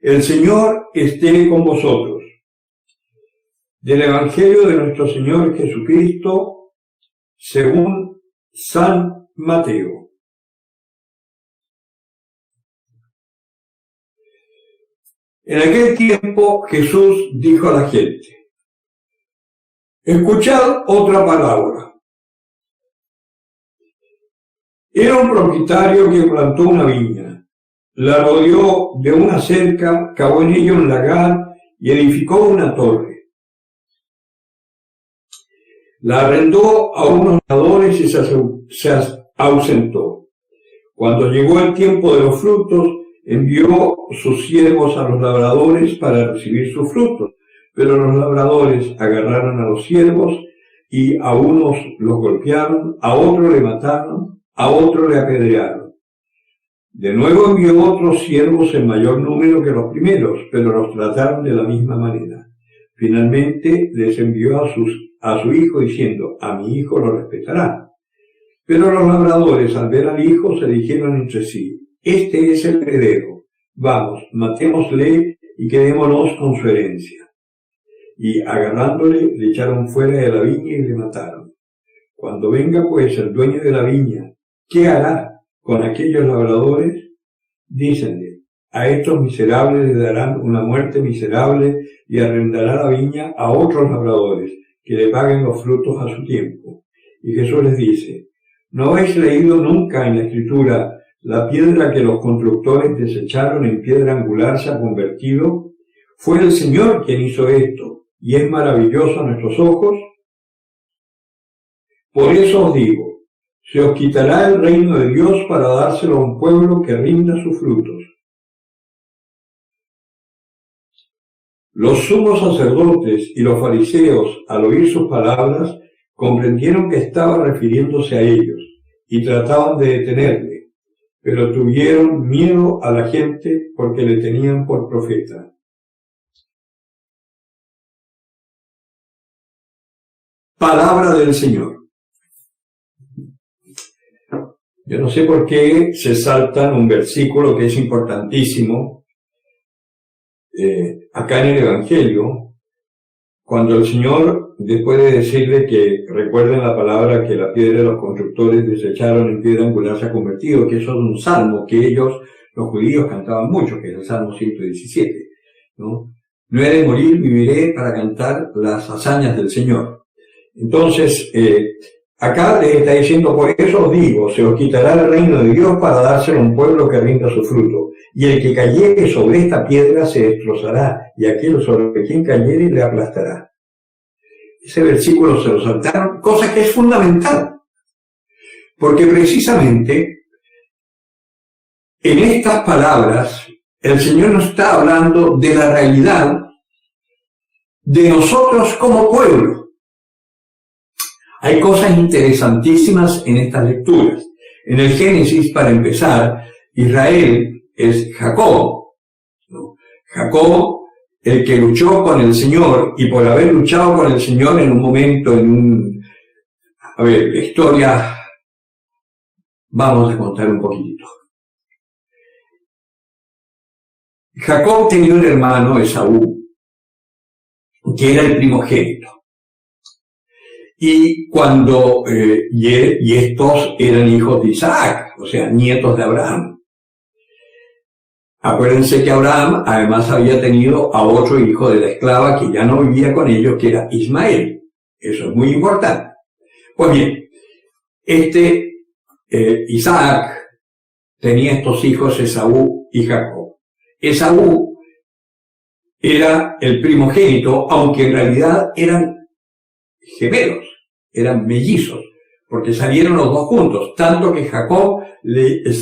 El Señor esté con vosotros. Del Evangelio de nuestro Señor Jesucristo, según San Mateo. En aquel tiempo Jesús dijo a la gente: escuchad otra parábola. Era un propietario que plantó una viña. La rodeó de una cerca, cavó en ella un lagar y edificó una torre. La arrendó a unos labradores y se ausentó. Cuando llegó el tiempo de los frutos, envió sus siervos a los labradores para recibir sus frutos. Pero los labradores agarraron a los siervos y a unos los golpearon, a otro le mataron, a otro le apedrearon. De nuevo envió otros siervos en mayor número que los primeros, pero los trataron de la misma manera. Finalmente les envió a su hijo diciendo: a mi hijo lo respetarán. Pero los labradores, al ver al hijo, se dijeron entre sí: este es el heredero, vamos, matémosle y quedémonos con su herencia. Y agarrándole, le echaron fuera de la viña y le mataron. Cuando venga pues el dueño de la viña, ¿qué hará con aquellos labradores? Dícenle: a estos miserables les darán una muerte miserable y arrendará la viña a otros labradores que le paguen los frutos a su tiempo. Y Jesús les dice: ¿no habéis leído nunca en la Escritura: la piedra que los constructores desecharon en piedra angular se ha convertido? Fue el Señor quien hizo esto, y es maravilloso a nuestros ojos. Por eso os digo: se os quitará el reino de Dios para dárselo a un pueblo que rinda sus frutos. Los sumos sacerdotes y los fariseos, al oír sus palabras, comprendieron que estaba refiriéndose a ellos y trataban de detenerle, pero tuvieron miedo a la gente porque le tenían por profeta. Palabra del Señor. Yo no sé por qué se saltan un versículo que es importantísimo acá en el Evangelio, cuando el Señor, después de decirle que recuerden la palabra que la piedra de los constructores desecharon en piedra angular se ha convertido, que eso es un salmo que ellos, los judíos, cantaban mucho, que es el Salmo 117, ¿no? No he de morir, viviré para cantar las hazañas del Señor. Entonces, acá les está diciendo: por eso os digo, se os quitará el reino de Dios para dárselo a un pueblo que rinda su fruto. Y el que cayere sobre esta piedra se destrozará, y aquel sobre quien cayere le aplastará. Ese versículo se lo saltaron, cosa que es fundamental. Porque precisamente en estas palabras el Señor nos está hablando de la realidad de nosotros como pueblo. Hay cosas interesantísimas en estas lecturas. En el Génesis, para empezar, Israel es Jacob, ¿no? Jacob, el que luchó con el Señor, y por haber luchado con el Señor en un momento, la historia, vamos a contar un poquitito. Jacob tenía un hermano, Esaú, que era el primogénito. Y cuando, y estos eran hijos de Isaac, o sea, nietos de Abraham. Acuérdense que Abraham además había tenido a otro hijo de la esclava que ya no vivía con ellos, que era Ismael. Eso es muy importante. Pues bien, Isaac tenía estos hijos, Esaú y Jacob. Esaú era el primogénito, aunque en realidad eran gemelos, eran mellizos, porque salieron los dos juntos, tanto que Jacob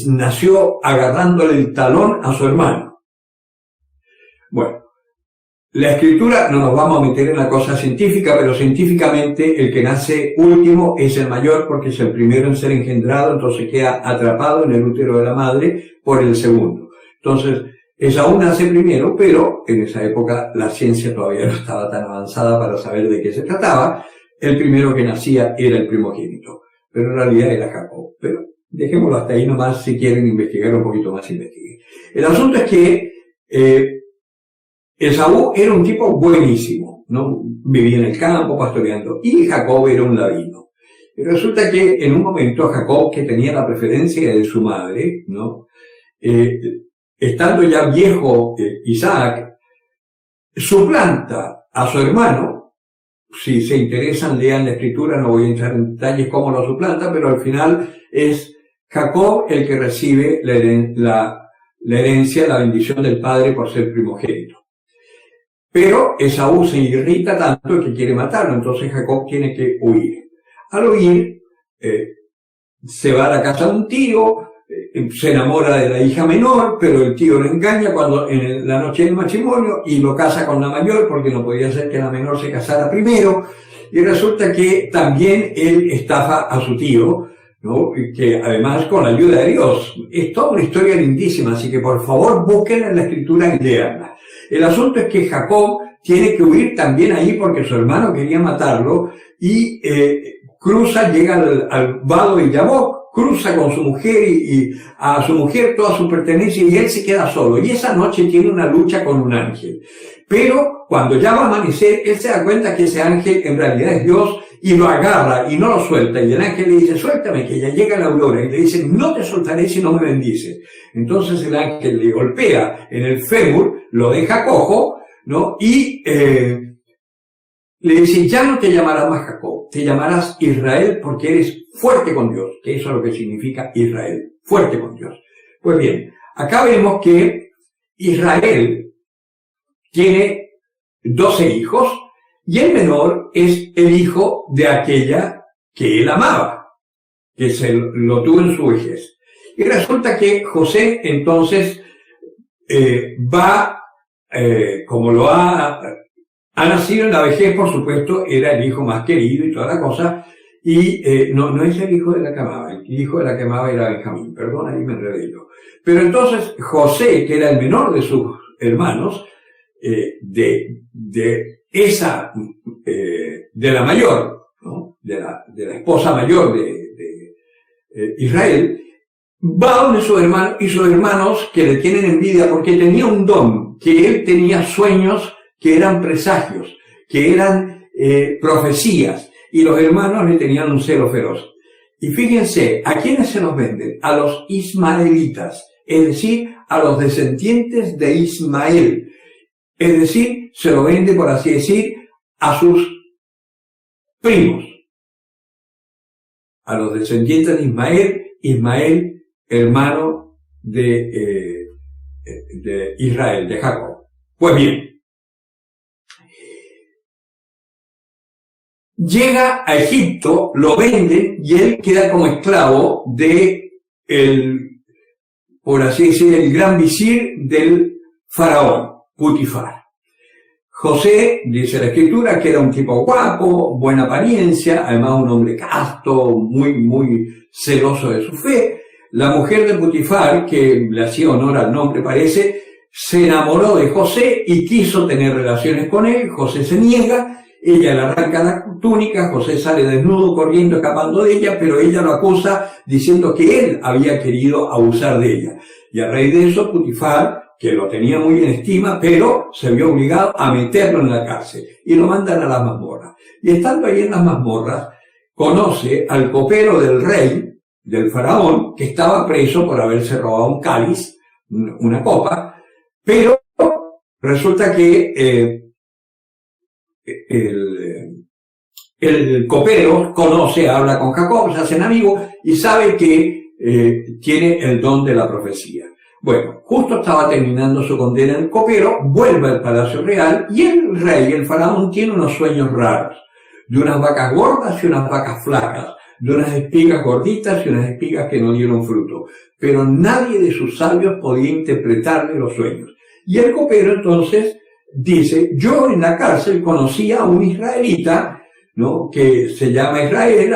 nació agarrándole el talón a su hermano. Bueno, la Escritura, no nos vamos a meter en la cosa científica, pero científicamente el que nace último es el mayor porque es el primero en ser engendrado, entonces queda atrapado en el útero de la madre por el segundo. Entonces, Esaú nace primero, pero en esa época la ciencia todavía no estaba tan avanzada para saber de qué se trataba. El primero que nacía era el primogénito, pero en realidad era Jacob. Pero dejémoslo hasta ahí nomás, si quieren investigar un poquito más, investiguen. El asunto es que Esaú era un tipo buenísimo, ¿no? Vivía en el campo pastoreando, y Jacob era un ladino. Y resulta que en un momento Jacob, que tenía la preferencia de su madre, ¿no? Estando ya viejo Isaac, suplanta a su hermano. Si se interesan, lean la escritura, no voy a entrar en detalles cómo lo suplanta, pero al final es Jacob el que recibe la herencia, la bendición del padre por ser primogénito. Pero Esaú se irrita tanto que quiere matarlo, entonces Jacob tiene que huir. Al huir, se va a la casa de un tío, se enamora de la hija menor, pero el tío lo engaña cuando en la noche del matrimonio y lo casa con la mayor porque no podía ser que la menor se casara primero, y resulta que también él estafa a su tío, ¿no? Que además con la ayuda de Dios. Es toda una historia lindísima, así que por favor búsquenla en la escritura y léanla. El asunto es que Jacob tiene que huir también ahí porque su hermano quería matarlo y cruza, llega al vado de Yabok, cruza con su mujer y a su mujer toda su pertenencia y él se queda solo. Y esa noche tiene una lucha con un ángel. Pero cuando ya va a amanecer, él se da cuenta que ese ángel en realidad es Dios y lo agarra y no lo suelta. Y el ángel le dice, suéltame, que ya llega la aurora. Y le dice, no te soltaré si no me bendices. Entonces el ángel le golpea en el fémur, lo deja cojo, ¿no? Y le dice, ya no te llamarás más Jacob, te llamarás Israel porque eres fuerte con Dios, que eso es lo que significa Israel, fuerte con Dios. Pues bien, acá vemos que Israel tiene 12 hijos y el menor es el hijo de aquella que él amaba, que lo tuvo en su vejez. Y resulta que José entonces como lo ha nacido en la vejez, por supuesto, era el hijo más querido y toda la cosa, y no es el hijo de la que amaba, el hijo de la que amaba era Benjamín, perdón, ahí me enredé yo. Pero entonces José, que era el menor de sus hermanos, de la mayor, ¿no? de la esposa mayor de Israel, va donde su hermano y sus hermanos que le tienen envidia porque tenía un don, que él tenía sueños que eran presagios, que eran profecías, y los hermanos le tenían un celo feroz. Y fíjense, ¿a quiénes se los venden? A los ismaelitas, es decir, a los descendientes de Ismael. Es decir, se lo vende, por así decir, a sus primos. A los descendientes de Ismael, hermano de Israel, de Jacob. Pues bien, llega a Egipto, lo venden y él queda como esclavo por así decir, el gran visir del faraón, Putifar. José, dice la escritura, que era un tipo guapo, buena apariencia, además un hombre casto, muy, muy celoso de su fe. La mujer de Putifar, que le hacía honor al nombre parece, se enamoró de José y quiso tener relaciones con él. José se niega, ella le arranca la túnica, José sale desnudo corriendo, escapando de ella, pero ella lo acusa diciendo que él había querido abusar de ella. Y a raíz de eso, Putifar, que lo tenía muy en estima, pero se vio obligado a meterlo en la cárcel y lo mandan a las mazmorras. Y estando ahí en las mazmorras, conoce al copero del rey, del faraón, que estaba preso por haberse robado un cáliz, una copa, pero resulta que el copero conoce, habla con Jacob, se hacen amigos y sabe que tiene el don de la profecía. Bueno, justo estaba terminando su condena el copero, vuelve al palacio real y el rey, el faraón, tiene unos sueños raros, de unas vacas gordas y unas vacas flacas, de unas espigas gorditas y unas espigas que no dieron fruto. Pero nadie de sus sabios podía interpretarle los sueños. Y el copero entonces dice, yo en la cárcel conocí a un israelita, ¿no? Que se llama Israel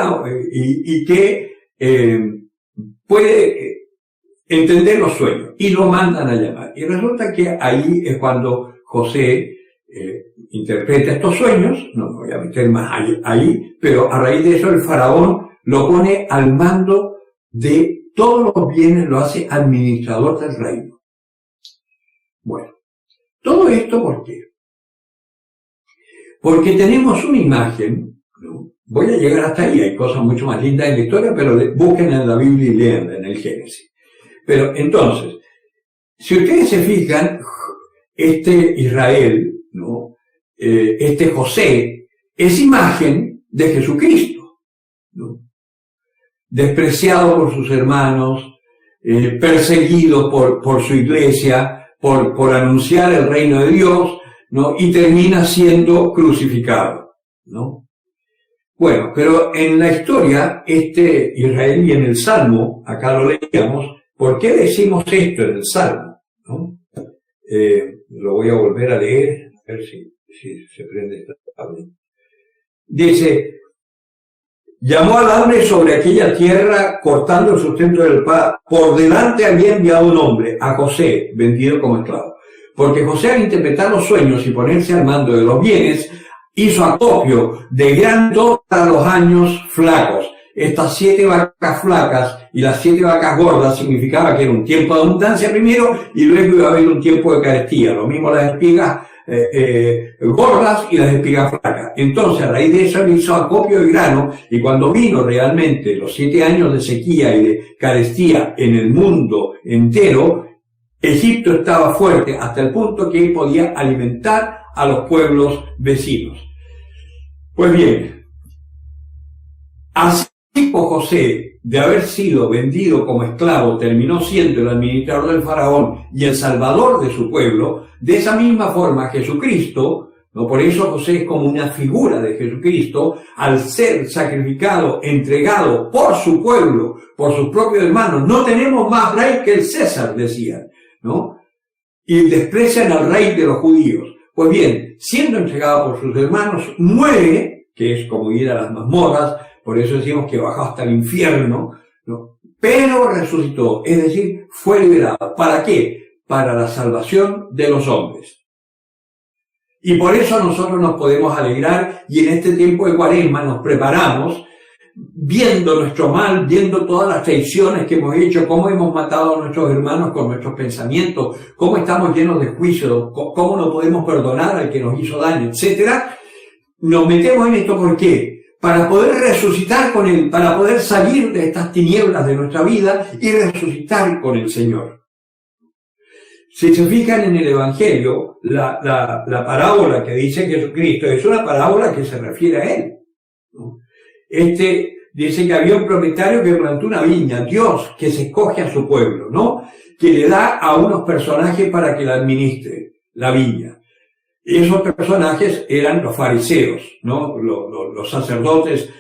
y que puede entender los sueños, y lo mandan a llamar. Y resulta que ahí es cuando José interpreta estos sueños, no me voy a meter más ahí, pero a raíz de eso el faraón lo pone al mando de todos los bienes, lo hace administrador del reino. Bueno, todo esto ¿por qué? Porque tenemos una imagen, ¿no? Voy a llegar hasta ahí, hay cosas mucho más lindas en la historia, pero busquen en la Biblia y lean en el Génesis. Pero entonces, si ustedes se fijan, este Israel, ¿no? Este José, es imagen de Jesucristo, ¿no? Despreciado por sus hermanos, perseguido por su iglesia, por anunciar el reino de Dios, ¿no? Y termina siendo crucificado, ¿no? Bueno, pero en la historia, este Israel, y en el Salmo, acá lo leíamos, ¿por qué decimos esto en el Salmo? ¿No? Lo voy a volver a leer, a ver si se prende esta tablet. Dice, llamó al hambre sobre aquella tierra, cortando el sustento del pan. Por delante había enviado un hombre, a José, vendido como esclavo. Porque José, al interpretar los sueños y ponerse al mando de los bienes, hizo acopio de gran para los años flacos. Estas 7 vacas flacas y las 7 vacas gordas significaba que era un tiempo de abundancia primero y luego iba a haber un tiempo de carestía. Lo mismo las espigas gordas y las espigas flacas. Entonces, a raíz de eso, él hizo acopio de grano, y cuando vino realmente los 7 años de sequía y de carestía en el mundo entero, Egipto estaba fuerte hasta el punto que él podía alimentar a los pueblos vecinos. Pues bien, así como José, de haber sido vendido como esclavo, terminó siendo el administrador del faraón y el salvador de su pueblo, de esa misma forma Jesucristo, ¿no? Por eso José es como una figura de Jesucristo, al ser sacrificado, entregado por su pueblo, por sus propios hermanos. No tenemos más rey que el César, decían, ¿no? Y desprecian al rey de los judíos. Pues bien, siendo entregado por sus hermanos, muere, que es como ir a las mazmorras, por eso decimos que bajó hasta el infierno, ¿no? Pero resucitó, es decir, fue liberado. ¿Para qué? Para la salvación de los hombres. Y por eso nosotros nos podemos alegrar, y en este tiempo de Cuaresma nos preparamos, viendo nuestro mal, viendo todas las traiciones que hemos hecho, cómo hemos matado a nuestros hermanos con nuestros pensamientos, cómo estamos llenos de juicio, cómo no podemos perdonar al que nos hizo daño, etcétera. Nos metemos en esto, ¿por qué? Para poder resucitar con Él, para poder salir de estas tinieblas de nuestra vida y resucitar con el Señor. Si se fijan en el Evangelio, la parábola que dice Jesucristo es una parábola que se refiere a Él, ¿no? Dice que había un propietario que plantó una viña, Dios que se escoge a su pueblo, ¿no? Que le da a unos personajes para que la administren, la viña. Y esos personajes eran los fariseos, ¿no? Los sacerdotes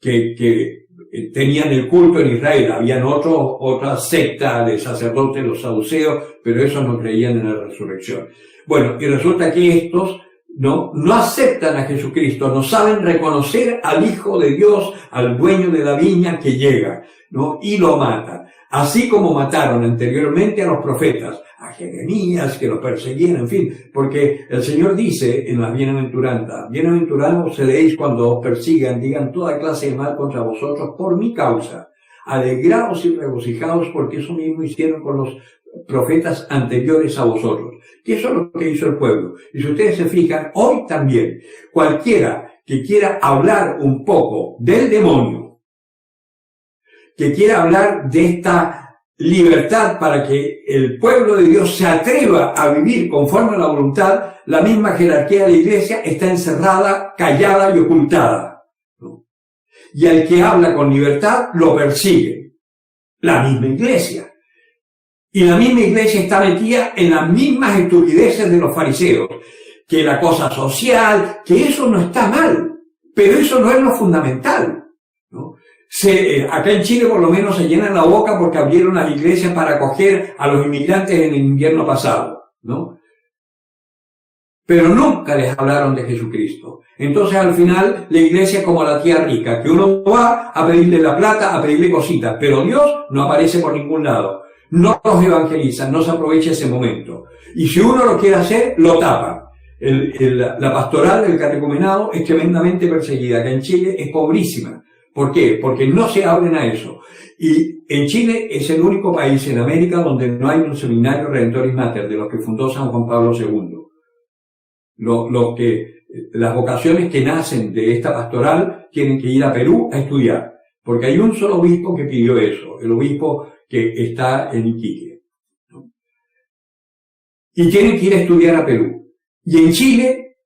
que tenían el culto en Israel. Habían otra secta de sacerdotes, los saduceos, pero esos no creían en la resurrección. Bueno, y resulta que estos no aceptan a Jesucristo, no saben reconocer al Hijo de Dios, al dueño de la viña que llega, ¿no? Y lo matan. Así como mataron anteriormente a los profetas, a Jeremías, que los perseguían, en fin, porque el Señor dice en las bienaventuranzas, bienaventurados seréis cuando os persigan, digan toda clase de mal contra vosotros por mi causa. Alegraos y regocijaos, porque eso mismo hicieron con los profetas anteriores a vosotros. Y eso es lo que hizo el pueblo. Y si ustedes se fijan, hoy también, cualquiera que quiera hablar un poco del demonio, que quiera hablar de esta libertad para que el pueblo de Dios se atreva a vivir conforme a la voluntad, la misma jerarquía de la iglesia está encerrada, callada y ocultada, ¿no? Y al que habla con libertad lo persigue la misma iglesia. Y la misma iglesia está metida en las mismas estupideces de los fariseos, que la cosa social, que eso no está mal, pero eso no es lo fundamental, ¿no? Acá en Chile por lo menos se llenan la boca porque abrieron las iglesias para acoger a los inmigrantes en el invierno pasado, ¿no? Pero nunca les hablaron de Jesucristo. Entonces al final la iglesia es como la tía rica, que uno va a pedirle la plata, a pedirle cositas, pero Dios no aparece por ningún lado. No los evangelizan, no se aprovecha ese momento. Y si uno lo quiere hacer, lo tapan. La pastoral del catecumenado es tremendamente perseguida, que en Chile es pobrísima. ¿Por qué? Porque no se abren a eso. Y en Chile es el único país en América donde no hay un seminario Redentoris Mater, de los que fundó San Juan Pablo II. Los que las vocaciones que nacen de esta pastoral tienen que ir a Perú a estudiar, porque hay un solo obispo que pidió eso, el obispo que está en Iquique, ¿no? Y tienen que ir a estudiar a Perú. Y en Chile,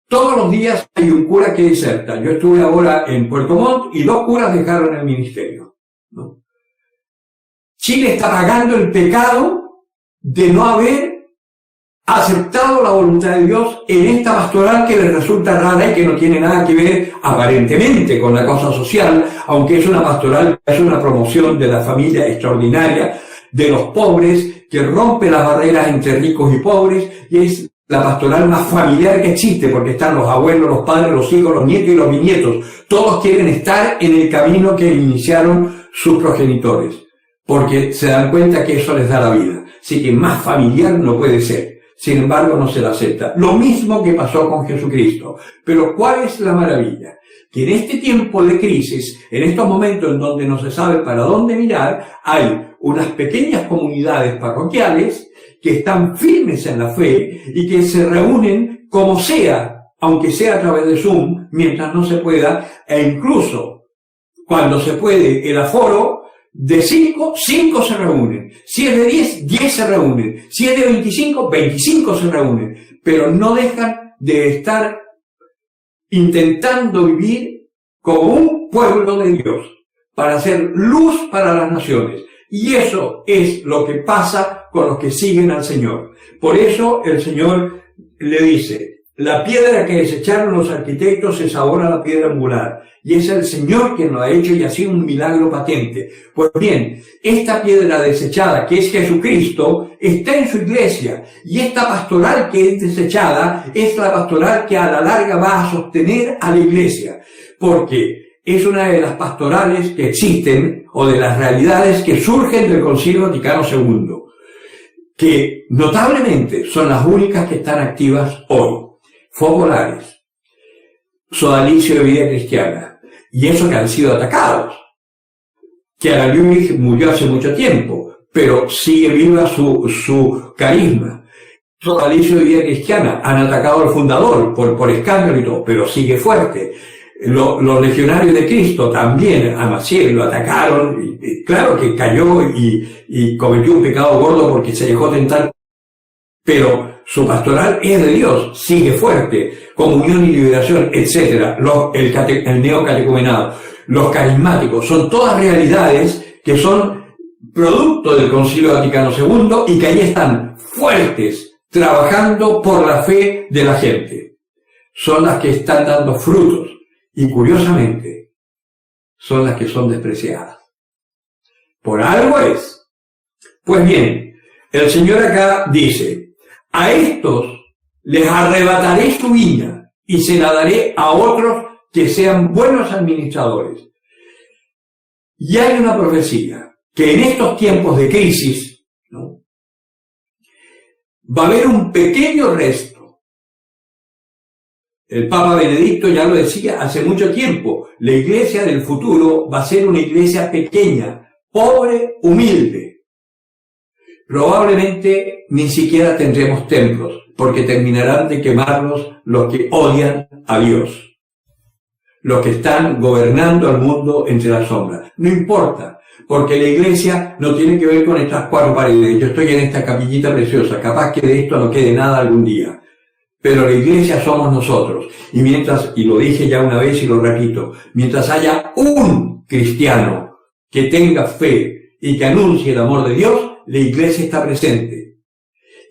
todos los días hay un cura que diserta. Yo estuve ahora en Puerto Montt y 2 curas dejaron el ministerio, ¿no? Chile está pagando el pecado de no haber aceptado la voluntad de Dios en esta pastoral que les resulta rara y que no tiene nada que ver aparentemente con la cosa social, aunque es una pastoral, es una promoción de la familia extraordinaria, de los pobres, que rompe las barreras entre ricos y pobres, y es la pastoral más familiar que existe, porque están los abuelos, los padres, los hijos, los nietos y los bisnietos. Todos quieren estar en el camino que iniciaron sus progenitores, porque se dan cuenta que eso les da la vida. Así que más familiar no puede ser. Sin embargo, no se la acepta. Lo mismo que pasó con Jesucristo. Pero ¿cuál es la maravilla? Que en este tiempo de crisis, en estos momentos en donde no se sabe para dónde mirar, hay unas pequeñas comunidades parroquiales que están firmes en la fe y que se reúnen como sea, aunque sea a través de Zoom, mientras no se pueda, e incluso cuando se puede el aforo, de 5 se reúnen. Si es de 10 se reúnen. Si es de 25 se reúnen. Pero no dejan de estar intentando vivir como un pueblo de Dios, para hacer luz para las naciones. Y eso es lo que pasa con los que siguen al Señor. Por eso el Señor le dice, la piedra que desecharon los arquitectos es ahora la piedra angular. Y es el Señor quien lo ha hecho y ha sido un milagro patente. Pues bien, esta piedra desechada, que es Jesucristo, está en su iglesia. Y esta pastoral que es desechada es la pastoral que a la larga va a sostener a la iglesia. Porque es una de las pastorales que existen, o de las realidades que surgen del Concilio Vaticano II, que notablemente son las únicas que están activas hoy. Focolares, Sodalicio de Vida Cristiana, y eso que han sido atacados. Chiara Lubich murió hace mucho tiempo, pero sigue viva su carisma. Sodalicio de Vida Cristiana han atacado al fundador por escándalo y todo, pero sigue fuerte. Los legionarios de Cristo también, a Maciel lo atacaron, y claro que cayó y cometió un pecado gordo porque se dejó tentar, pero su pastoral es de Dios, sigue fuerte, comunión y liberación, etc. El neocatecumenado, los carismáticos, son todas realidades que son producto del Concilio Vaticano II y que ahí están fuertes, trabajando por la fe de la gente. Son las que están dando frutos y, curiosamente, son las que son despreciadas. Por algo es. Pues bien, el Señor acá dice, a estos les arrebataré su viña y se la daré a otros que sean buenos administradores. Y hay una profecía que en estos tiempos de crisis, ¿no?, va a haber un pequeño resto. El Papa Benedicto ya lo decía hace mucho tiempo, la iglesia del futuro va a ser una iglesia pequeña, pobre, humilde. Probablemente ni siquiera tendremos templos, porque terminarán de quemarlos los que odian a Dios, los que están gobernando al mundo entre las sombras. No importa, porque la iglesia no tiene que ver con estas 4 paredes. Yo estoy en esta capillita preciosa, capaz que de esto no quede nada algún día. Pero la iglesia somos nosotros. Y mientras, y lo dije ya una vez y lo repito, mientras haya un cristiano que tenga fe y que anuncie el amor de Dios, la iglesia está presente.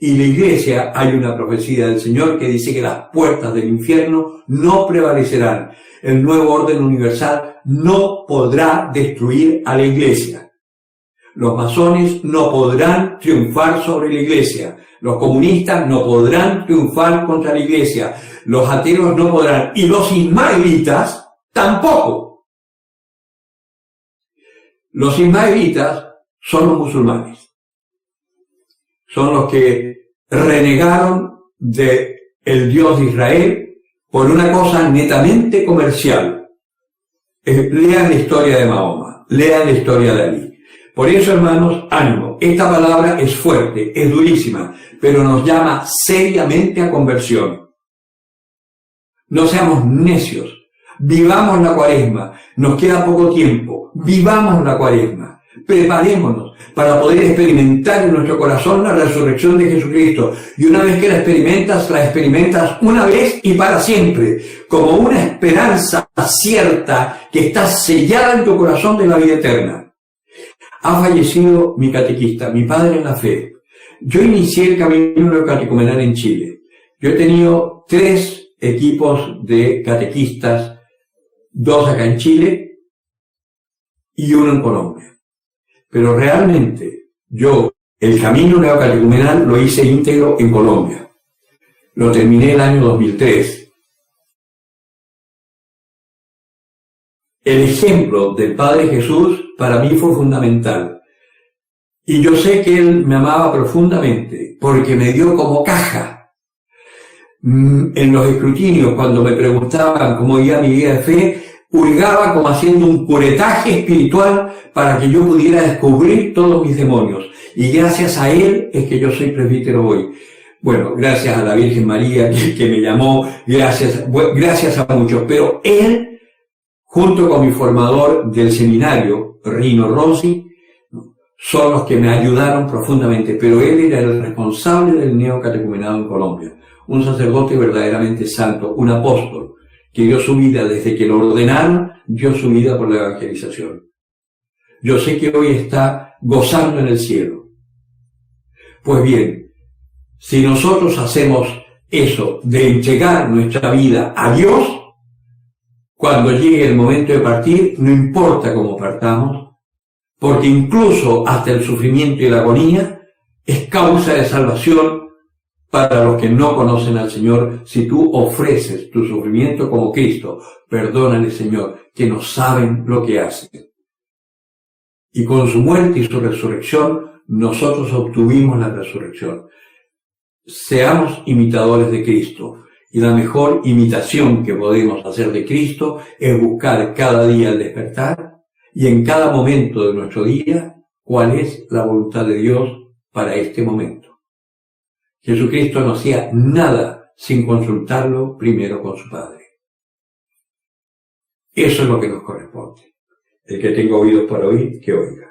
Y la iglesia, hay una profecía del Señor que dice que las puertas del infierno no prevalecerán. El nuevo orden universal no podrá destruir a la iglesia. Los masones no podrán triunfar sobre la iglesia. Los comunistas no podrán triunfar contra la iglesia. Los ateos no podrán. Y los ismaelitas tampoco. Los ismaelitas son los musulmanes. Son los que renegaron de el Dios de Israel por una cosa netamente comercial. Lean la historia de Mahoma, lean la historia de Ali. Por eso, hermanos, ánimo. Esta palabra es fuerte, es durísima, pero nos llama seriamente a conversión. No seamos necios. Vivamos la Cuaresma. Nos queda poco tiempo. Vivamos la Cuaresma. Preparémonos para poder experimentar en nuestro corazón la resurrección de Jesucristo. Y una vez que la experimentas una vez y para siempre, como una esperanza cierta que está sellada en tu corazón de la vida eterna. Ha fallecido mi catequista, mi padre en la fe. Yo inicié el camino neocatecumenal en Chile. Yo he tenido 3 equipos de catequistas, 2 acá en Chile y 1 en Colombia. Pero realmente yo el camino neocatecumenal lo hice íntegro en Colombia. Lo terminé el año 2003. El ejemplo del Padre Jesús para mí fue fundamental. Y yo sé que Él me amaba profundamente porque me dio como caja. En los escrutinios, cuando me preguntaban cómo iba mi vida de fe, hurgaba como haciendo un curetaje espiritual para que yo pudiera descubrir todos mis demonios. Y gracias a Él es que yo soy presbítero hoy. Bueno, gracias a la Virgen María que me llamó, gracias a muchos. Pero Él, junto con mi formador del seminario, Rino Rossi, son los que me ayudaron profundamente. Pero Él era el responsable del neocatecumenado en Colombia. Un sacerdote verdaderamente santo, un apóstol, que dio su vida desde que lo ordenaron, dio su vida por la evangelización. Yo sé que hoy está gozando en el cielo. Pues bien, si nosotros hacemos eso de entregar nuestra vida a Dios, cuando llegue el momento de partir, no importa cómo partamos, porque incluso hasta el sufrimiento y la agonía es causa de salvación para los que no conocen al Señor. Si tú ofreces tu sufrimiento como Cristo, perdónale, Señor, que no saben lo que hacen. Y con su muerte y su resurrección, nosotros obtuvimos la resurrección. Seamos imitadores de Cristo. Y la mejor imitación que podemos hacer de Cristo es buscar cada día al despertar y en cada momento de nuestro día cuál es la voluntad de Dios para este momento. Jesucristo no hacía nada sin consultarlo primero con su Padre. Eso es lo que nos corresponde. El que tenga oídos para oír, que oiga.